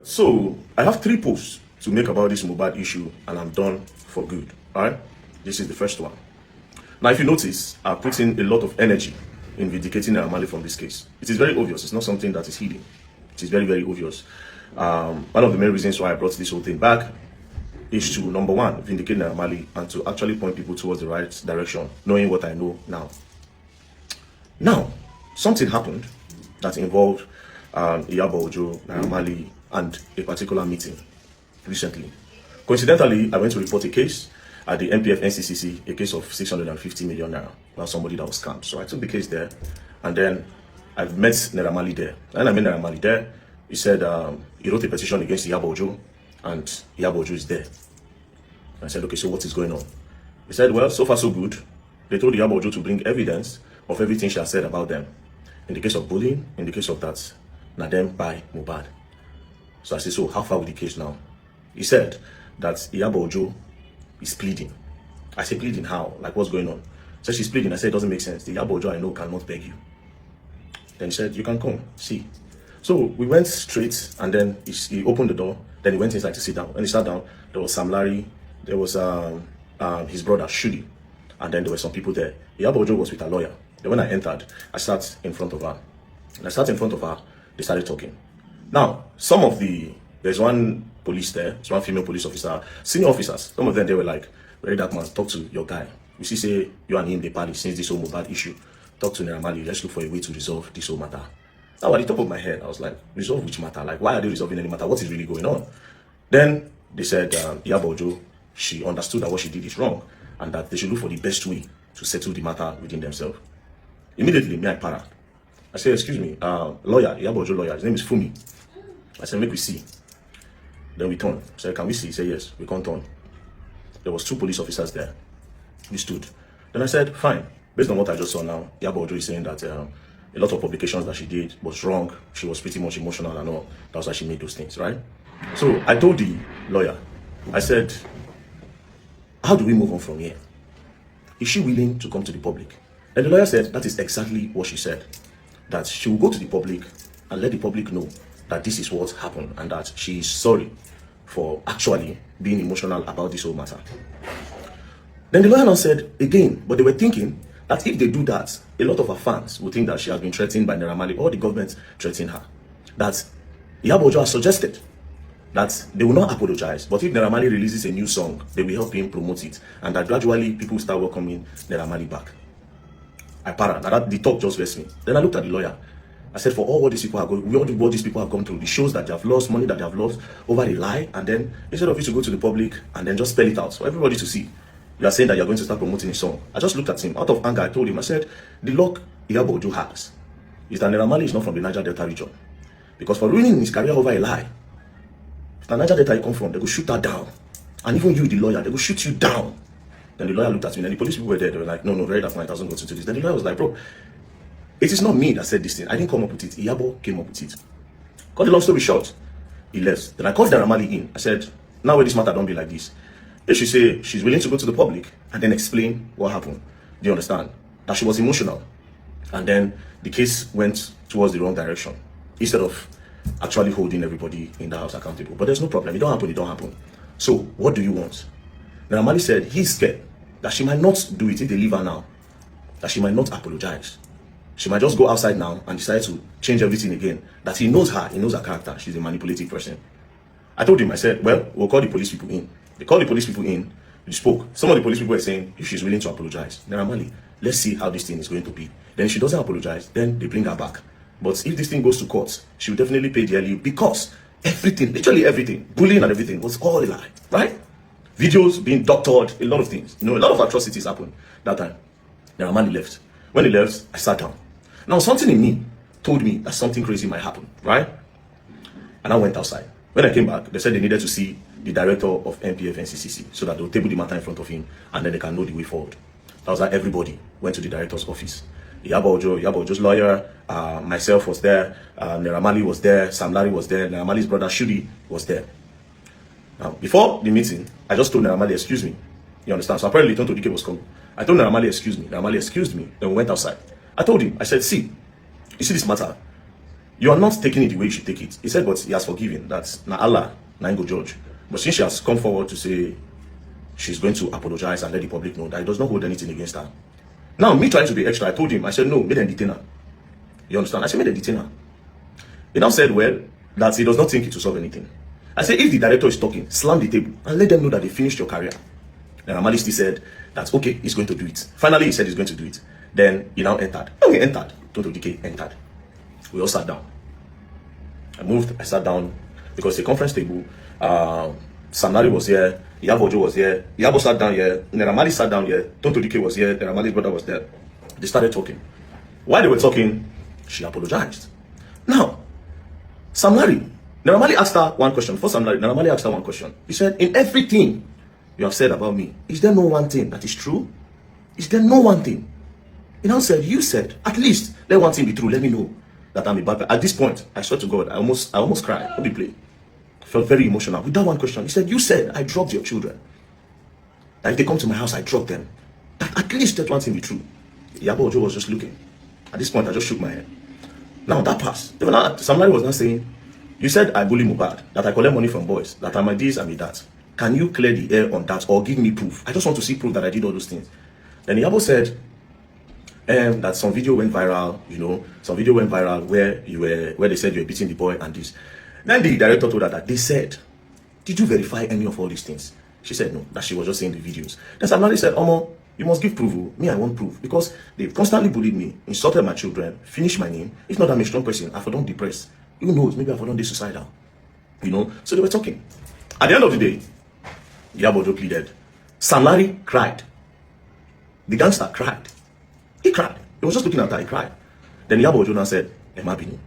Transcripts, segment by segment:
So I have 3 posts to make about this Mohbad issue, and I'm done for good. All right, this is the first one. Now, if you notice, I put in a lot of energy in vindicating Naira Marley from this case. It is very obvious. It's not something that is hidden. It is very, very obvious. One of the main reasons why I brought this whole thing back is to, number one, vindicate Naira Marley and to actually point people towards the right direction, knowing what I know now. Now, something happened that involved Iyabo Ojo, Naira Marley, and a particular meeting recently. Coincidentally, I went to report a case at the MPF NCCC, a case of 650 million naira, about somebody that was scammed. So I took the case there, and then I met Naira Marley there. And I met Naira Marley there. He said he wrote a petition against Iyabo Ojo, and Iyabo Ojo is there. I said, okay, so what is going on? He said, well, so far so good. They told Iyabo Ojo to bring evidence of everything she has said about them. In the case of bullying, in the case of that, na them by Mohbad. So I said, so how far with the case now? He said that Iyabo Ojo is pleading. I said, pleading how? Like, what's going on? So she's pleading. I said, it doesn't make sense. The Iyabo Ojo I know cannot beg you. Then he said, you can come, see. So we went straight, and then he opened the door. Then he went inside to sit down. When he sat down, there was Sam Larry, there was his brother Shudi, and then there were some people there. Iyabo Ojo was with a lawyer. Then when I entered, I sat in front of her. And I sat in front of her, they started talking. Now, there's one police there, there's one female police officer, senior officers. Some of them, they were like, very dark man, talk to your guy. You see, say, you and him, they party since this whole Mohbad issue. Talk to Naira Marley, let's look for a way to resolve this whole matter. Now, at the top of my head, I was like, resolve which matter? Like, why are they resolving any matter? What is really going on? Then they said, Iyabo Ojo, she understood that what she did is wrong, and that they should look for the best way to settle the matter within themselves. Immediately, me, I para. I said, excuse me, lawyer, Iyabo Ojo lawyer, his name is Fumi. I said, make we see. Then we turned. I said, can we see? He said, yes, we can't turn. There was 2 police officers there. We stood. Then I said, fine. Based on what I just saw now, Iyabo Ojo is saying that a lot of publications that she did was wrong. She was pretty much emotional and all. That's why she made those things, right? So I told the lawyer, I said, how do we move on from here? Is she willing to come to the public? And the lawyer said, that is exactly what she said. That she will go to the public and let the public know that this is what happened and that she is sorry for actually being emotional about this whole matter. Then the lawyer now said again, but they were thinking that if they do that, a lot of her fans will think that she has been threatened by Naira Marley or the government threatening her. That Iyabo Ojo has suggested that they will not apologize, but if Naira Marley releases a new song, they will help him promote it, and that gradually people start welcoming Naira Marley back. I para. Now that the talk just left me. Then I looked at the lawyer. I said, for all what these people are going, what these people have gone through, the shows that they have lost, money that they have lost over a lie, and then instead of you to go to the public and then just spell it out for everybody to see, you are saying that you're going to start promoting a song. I just looked at him. Out of anger, I told him, I said, the luck Iyabo Ojo has is that Naira Marley is not from the Niger Delta region. Because for ruining his career over a lie, if the Niger Delta you come from, they will shoot that down. And even you, the lawyer, they will shoot you down. Then the lawyer looked at me, and the police people were there. They were like, no, very dark man, it doesn't go to this. Then the lawyer was like, bro, it is not me that said this thing. I didn't come up with it. Iyabo came up with it. Cut the long story short, he left. Then I called Naira Marley in. I said, now where this matter don't be like this. They should say she's willing to go to the public and then explain what happened. Do you understand? That she was emotional. And then the case went towards the wrong direction. Instead of actually holding everybody in the house accountable. But there's no problem. It don't happen, it don't happen. So what do you want? Naira Marley said he's scared that she might not do it if they leave her now. That she might not apologize. She might just go outside now and decide to change everything again. That he knows her character. She's a manipulative person. I told him, I said, well, we'll call the police people in. They called the police people in. We spoke. Some of the police people were saying, if she's willing to apologize, Naira Marley, let's see how this thing is going to be. Then if she doesn't apologize, then they bring her back. But if this thing goes to court, she will definitely pay dearly because everything, literally everything, bullying and everything was all a lie, right? Videos being doctored, a lot of things. You know, a lot of atrocities happened that time. Naira Marley left. When he left, I sat down. Now, something in me told me that something crazy might happen, right? And I went outside. When I came back, they said they needed to see the director of MPF NCCC so that they'll table the matter in front of him and then they can know the way forward. That was like everybody went to the director's office. Iyabo Ojo's lawyer, myself was there, Naira Marley was there, Sam Larry was there, Naira Marley's brother Shudi was there. Now, before the meeting, I just told Naira Marley, excuse me. You understand? So apparently Tonto Dike was coming. I told Naira Marley, excuse me. Naira Marley excused me. Then we went outside. I told him, I said, see, you see this matter? you are not taking it the way you should take it. He said, but he has forgiven. That's now Allah, now go judge. But since she has come forward to say she's going to apologize and let the public know that he does not hold anything against her. Now, me trying to be extra, I told him, I said, no, make them detain her. You understand? I said, make them detain her. He now said, well, that he does not think it will solve anything. I said, if the director is talking, slam the table and let them know that they finished your career. Then Naira Marley still said that, okay, he's going to do it. Finally, he said he's going to do it. Then he now entered. When we entered, Tonto Dike entered. We all sat down. I sat down because the conference table, Sam Larry was here, Iyabo Ojo was here, Iyabo sat down here, Naira Marley sat down here, Tonto Dike was here, Naira Marley's brother was there. They started talking. While they were talking, she apologized. Now, Sam Larry, Naira Marley asked her one question. Before Sam Larry, Naira Marley asked her one question. He said, in everything you have said about me, is there no one thing that is true? Is there no one thing? He now said, you said, at least let one thing be true. Let me know that I'm a bad person. At this point, I swear to God, I almost cried. Let me play. I felt very emotional. With that one question, he said, you said I dropped your children. That if they come to my house, I drop them. That at least let one thing be true. Iyabo Ojo was just looking. At this point, I just shook my head. Now that passed. Sam Larry was not saying, you said I bully Mohbad, that I collect money from boys, that I'm a this, I'm a that. Can you clear the air on that or give me proof? I just want to see proof that I did all those things. Then Iyabo said that some video went viral, some video went viral where they said you were beating the boy and this. Then the director told her that they said, did you verify any of all these things? She said no, that she was just seeing the videos. Then Sam Larry said, Omo, you must give proof. Me, I want proof. Because they've constantly bullied me, insulted my children, finished my name. If not, I'm a strong person. I don't depressed. Who knows? Maybe I don't be suicidal. So they were talking. At the end of the day, Iyabo Ojo pleaded. Sam Larry cried. The gangster cried. He cried. He was just looking at her. He cried. Then Iyabo Ojo now said, Emma Binu.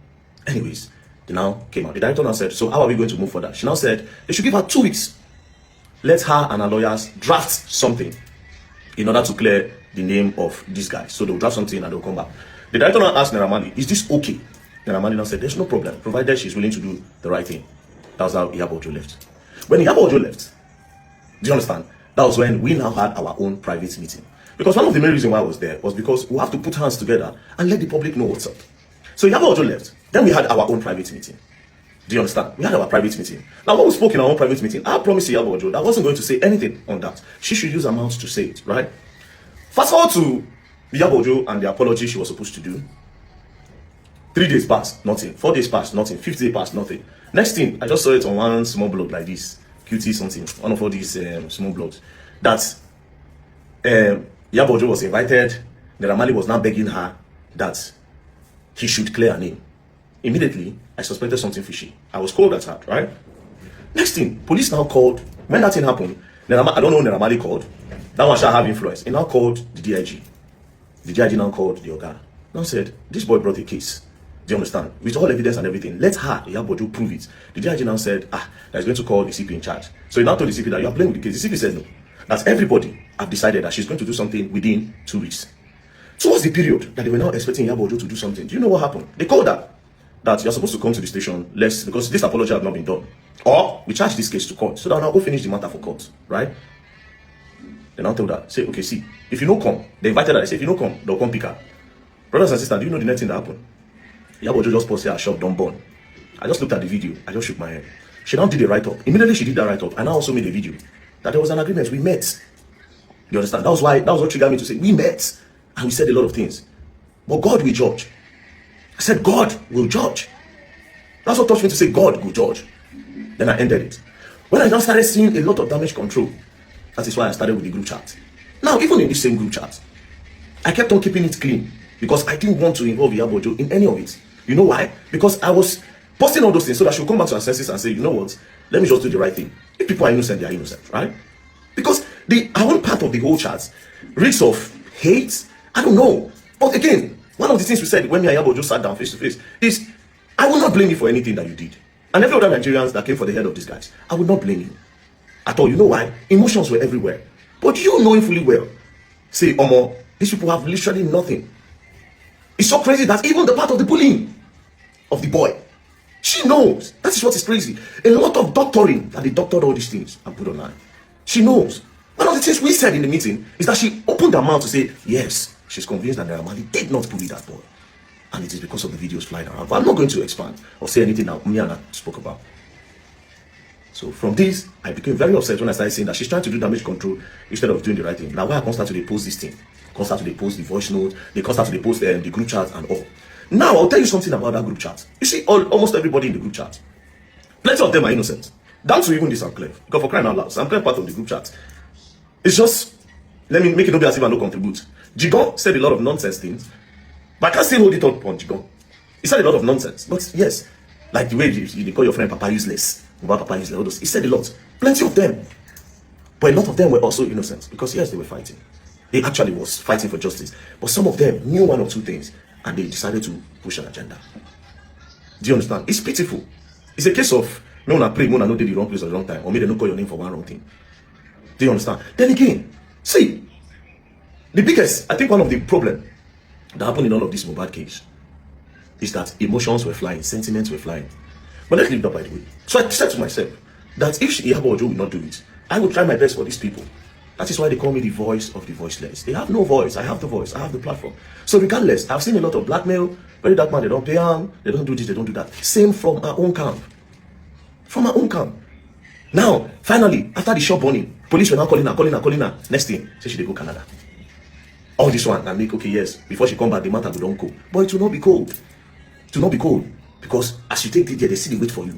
Anyways, they now came out. The director now said, so how are we going to move further? She now said, they should give her 2 weeks. Let her and her lawyers draft something in order to clear the name of this guy. So they'll draft something and they'll come back. The director now asked Naira Marley, is this okay? Naira Marley now said, there's no problem, provided she's willing to do the right thing. That was how Iyabo Ojo left. When Iyabo Ojo left, do you understand? That was when we now had our own private meeting. Because one of the main reasons why I was there was because we have to put hands together and let the public know what's up. So Iyabo Ojo left. Then we had our own private meeting. Do you understand? We had our private meeting. Now, when we spoke in our own private meeting, I promised Iyabo Ojo that I wasn't going to say anything on that. She should use her mouth to say it, right? Fast forward to Iyabo Ojo and the apology she was supposed to do. 3 days passed, nothing. 4 days passed, nothing. 5th day passed, nothing. Next thing, I just saw it on one small blog like this. QT something. One of all these small blogs. That Iyabo Ojo was invited. Naira Marley was now begging her that he should clear her name. Immediately, I suspected something fishy. I was cold at heart, right? Next thing, police now called. When that thing happened, I don't know who Naira Marley called. That one shall have influence. He now called the DIG. The DIG now called the Oga. Now said, this boy brought a case. Do you understand? With all evidence and everything. Let her, Iyabo Ojo, prove it. The DIG now said, that he's going to call the CP in charge. So he now told the CP that you are playing with the case. The CP said no. That everybody have decided that she's going to do something within 2 weeks. So what's the period that they were now expecting Iyabo Ojo to do something? Do you know what happened? They called her that you're supposed to come to the station, because this apology have not been done. Or we charge this case to court, so that I'll go finish the matter for court, right? They now told her, say, okay, see, if you don't come, they invited her, they say, if you don't come, they'll come pick her. Brothers and sisters, do you know the next thing that happened? Iyabo Ojo just posted her shop, don't burn. I just looked at the video, I just shook my head. She now did a write-up. Immediately she did that write-up, and I also made a video that there was an agreement, we met. You understand? That was what triggered me to say, we met, and we said a lot of things. But God will judge. I said, God will judge. That's what touched me to say, God will judge. Then I ended it. When I now started seeing a lot of damage control, that is why I started with the group chat. Now, even in this same group chat, I kept on keeping it clean because I didn't want to involve Iyabo Ojo in any of it. You know why? Because I was posting all those things so that she'll come back to her senses and say, you know what? Let me just do the right thing. If people are innocent, they are innocent, right? Because our own part of the whole chat reeks of hate. I don't know. But again, one of the things we said when me and Iyabo Ojo sat down face to face is, I will not blame you for anything that you did. And every other Nigerians that came for the head of these guys, I would not blame you at all. You know why? Emotions were everywhere. But you knowing fully well, say, Omo, these people have literally nothing. It's so crazy that even the part of the bullying of the boy, she knows. That is what is crazy. A lot of doctoring that they doctored all these things and put online. She knows. One of the things we said in the meeting is that she opened her mouth to say, yes, she's convinced that Naira Marley did not bully that boy. And it is because of the videos flying around. But I'm not going to expand or say anything that Miana spoke about. So from this, I became very upset when I started saying that she's trying to do damage control instead of doing the right thing. Now, why I constantly post this thing? Constantly post the voice note, they constantly post the group chat and all. Now, I'll tell you something about that group chat. You see, almost everybody in the group chat, plenty of them are innocent. Down to even this Samclef. Because for crying out loud, Samclef part of the group chat. It's just, let me make it not be as if I don't contribute. Jigon said a lot of nonsense things, but I can't still hold it up on Jigon. He said a lot of nonsense. But yes, like the way you call your friend Papa useless. About Papa useless. All those. He said a lot. Plenty of them. But a lot of them were also innocent. Because yes, they were fighting. They actually was fighting for justice. But some of them knew one or two things. And they decided to push an agenda. Do you understand? It's pitiful. It's a case of, no one pray, no one did the wrong place at the wrong time. Or maybe they don't call your name for one wrong thing. Do you understand? Then again, see, the biggest, I think one of the problems that happened in all of this Mohbad case is that emotions were flying, sentiments were flying. But let's leave that by the way. So I said to myself that if Iyabo Ojo will not do it, I will try my best for these people. That is why they call me the voice of the voiceless. They have no voice. I have the voice. I have the platform. So regardless, I've seen a lot of blackmail. Very dark man, they don't pay on, they don't do this, they don't do that. Same from our own camp. From our own camp. Now, finally, after the shop burning, police were now calling her. Next thing, say she dey go Canada. All this one and make, okay, yes, before she come back, the matter will don't go. But it will not be cold. It will not be cold. Because as you take it there, they see the wait for you.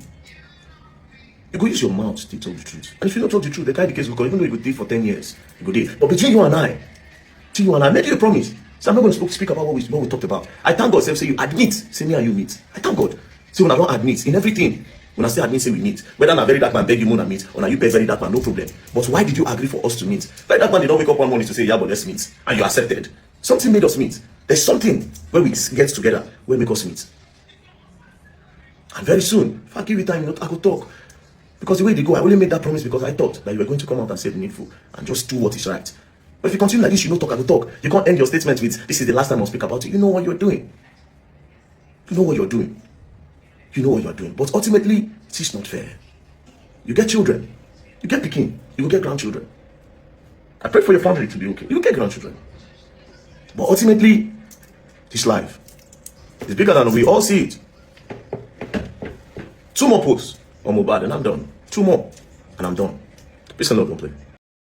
You go use your mouth to tell the truth. And if you don't tell the truth, the guy the case will go, even though you go there for 10 years, you go there. But between you and I made you a promise. So I'm not going to speak about what we talked about. I thank God, say you admit, say me and you meet. I thank God. See, when I don't admit in everything, when I say admit, say we meet. Whether I'm a very dark man beg you more than meet, or now you pay very dark man, no problem. But why did you agree for us to meet? Very dark man, they don't wake up one morning to say, yeah, but let's meet. And you accepted. Something made us meet. There's something where we get together, where make us meet. And very soon, if I give you time, I could talk. Because the way they go, I only made that promise because I thought that you were going to come out and say the needful and just do what is right. But if you continue like this, you don't talk, I will talk. You can't end your statement with, this is the last time I'll speak about it. You know what you're doing. You know what you're doing. You know what you're doing. But ultimately, it is not fair. You get children. You get Pekin. You will get grandchildren. I pray for your family to be okay. You will get grandchildren. But ultimately, this life is bigger than we all see it. 2 more posts on Mohbad and I'm done. 2 more and I'm done. Peace and love, don't play.